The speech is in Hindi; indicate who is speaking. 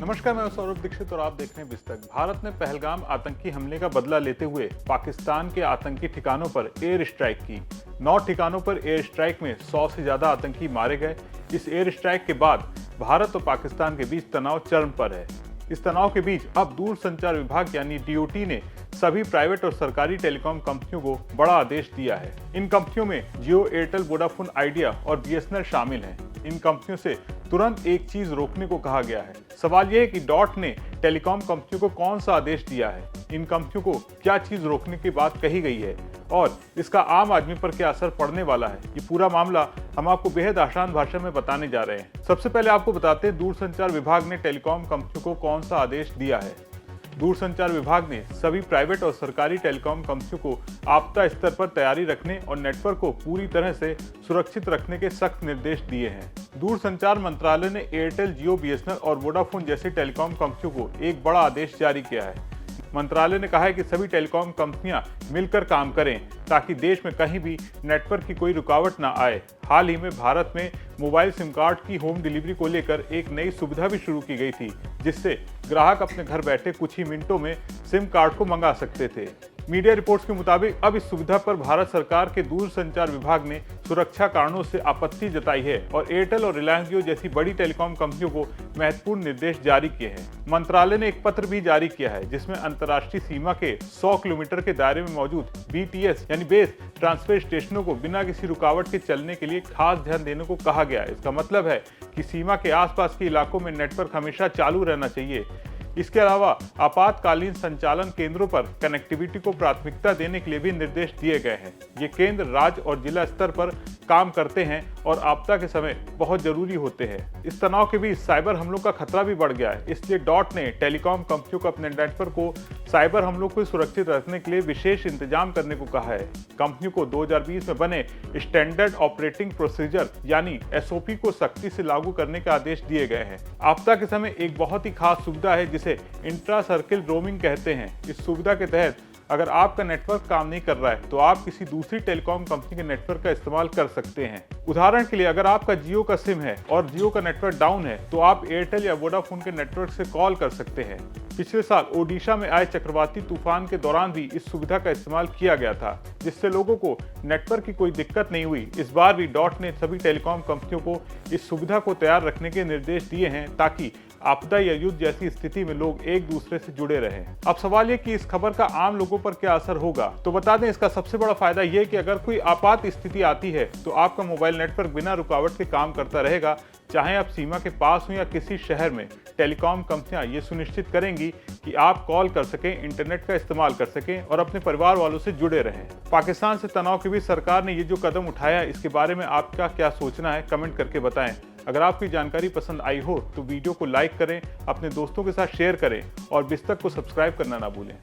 Speaker 1: नमस्कार, मैं सौरभ दीक्षित और आप देख रहे हैं बिस्तक। भारत ने पहलगाम आतंकी हमले का बदला लेते हुए पाकिस्तान के आतंकी ठिकानों पर एयर स्ट्राइक की। 9 ठिकानों पर एयर स्ट्राइक में 100 से ज्यादा आतंकी मारे गए। इस एयर स्ट्राइक के बाद भारत और पाकिस्तान के बीच तनाव चरम पर है। इस तनाव के बीच अब दूरसंचार विभाग यानी डीओटी ने सभी प्राइवेट और सरकारी टेलीकॉम कंपनियों को बड़ा आदेश दिया है। इन कंपनियों में जियो, एयरटेल, वोडाफोन आइडिया और बीएसएनएल शामिल हैं। इन कंपनियों से तुरंत एक चीज रोकने को कहा गया है। सवाल यह है कि डॉट ने टेलीकॉम कंपनियों को कौन सा आदेश दिया है, इन कंपनियों को क्या चीज रोकने की बात कही गई है और इसका आम आदमी पर क्या असर पड़ने वाला है। ये पूरा मामला हम आपको बेहद आसान भाषा में बताने जा रहे हैं। सबसे पहले आपको बताते हैं दूरसंचार विभाग ने टेलीकॉम कंपनियों को कौन सा आदेश दिया है। दूरसंचार विभाग ने सभी प्राइवेट और सरकारी टेलीकॉम कंपनियों को आपदा स्तर पर तैयारी रखने और नेटवर्क को पूरी तरह से सुरक्षित रखने के सख्त निर्देश दिए हैं। दूरसंचार मंत्रालय ने एयरटेल, जियो, बीएसएनएल और वोडाफोन जैसी टेलीकॉम कंपनियों को एक बड़ा आदेश जारी किया है। मंत्रालय ने कहा है कि सभी टेलीकॉम कंपनियां मिलकर काम करें ताकि देश में कहीं भी नेटवर्क की कोई रुकावट न आए। हाल ही में भारत में मोबाइल सिम कार्ड की होम डिलीवरी को लेकर एक नई सुविधा भी शुरू की गई थी, जिससे ग्राहक अपने घर बैठे कुछ ही मिनटों में सिम कार्ड को मंगा सकते थे। मीडिया रिपोर्ट्स के मुताबिक अब इस सुविधा पर भारत सरकार के दूरसंचार विभाग ने सुरक्षा कारणों से आपत्ति जताई है और एयरटेल और रिलायंस जियो जैसी बड़ी टेलीकॉम कंपनियों को महत्वपूर्ण निर्देश जारी किए हैं। मंत्रालय ने एक पत्र भी जारी किया है जिसमें अंतर्राष्ट्रीय सीमा के 100 किलोमीटर के दायरे में मौजूद बीटीएस यानी बेस ट्रांसफर स्टेशनों को बिना किसी रुकावट के चलने के लिए खास ध्यान देने को कहा गया है। इसका मतलब है कि सीमा के आसपास के इलाकों में नेटवर्क हमेशा चालू रहना चाहिए। इसके अलावा आपातकालीन संचालन केंद्रों पर कनेक्टिविटी को प्राथमिकता देने के लिए भी निर्देश दिए गए हैं। ये केंद्र राज्य और जिला स्तर पर काम करते हैं और आपदा के समय बहुत जरूरी होते हैं। इस तनाव के बीच साइबर हमलों का खतरा भी बढ़ गया है, इसलिए डॉट ने टेलीकॉम कंपनियों को अपने नेटवर्क को साइबर हमलों को सुरक्षित रखने के लिए विशेष इंतजाम करने को कहा है। कंपनियों को 2020 में बने स्टैंडर्ड ऑपरेटिंग प्रोसीजर यानी एसओपी को सख्ती से लागू करने के आदेश दिए गए हैं। आपदा के समय एक बहुत ही खास सुविधा है जिसे इंट्रा सर्किल रोमिंग कहते हैं। इस सुविधा के तहत अगर आपका नेटवर्क काम नहीं कर रहा है तो आप किसी दूसरी टेलीकॉम कंपनी के नेटवर्क का इस्तेमाल कर सकते हैं। उदाहरण के लिए अगर आपका जियो का सिम है और जियो का नेटवर्क डाउन है तो आप एयरटेल या वोडाफोन के नेटवर्क से कॉल कर सकते हैं। पिछले साल ओडिशा में आए चक्रवाती तूफान के दौरान भी इस सुविधा का इस्तेमाल किया गया था, जिससे लोगों को नेटवर्क की कोई दिक्कत नहीं हुई। इस बार भी डॉट ने सभी टेलीकॉम कंपनियों को इस सुविधा को तैयार रखने के निर्देश दिए हैं ताकि आपदा या युद्ध जैसी स्थिति में लोग एक दूसरे से जुड़े रहें। अब सवाल ये कि इस खबर का आम लोगों पर क्या असर होगा। तो बता दें, इसका सबसे बड़ा फायदा ये कि अगर कोई आपात स्थिति आती है तो आपका मोबाइल नेटवर्क बिना रुकावट के काम करता रहेगा। चाहे आप सीमा के पास हो या किसी शहर में, टेलीकॉम कंपनियां ये सुनिश्चित करेंगी कि आप कॉल कर सकें, इंटरनेट का इस्तेमाल कर सकें और अपने परिवार वालों से जुड़े रहें। पाकिस्तान से तनाव के बीच सरकार ने ये जो कदम उठाया, इसके बारे में आपका क्या सोचना है, कमेंट करके बताएं। अगर आपकी जानकारी पसंद आई हो तो वीडियो को लाइक करें, अपने दोस्तों के साथ शेयर करें और बिस्तक को सब्सक्राइब करना ना भूलें।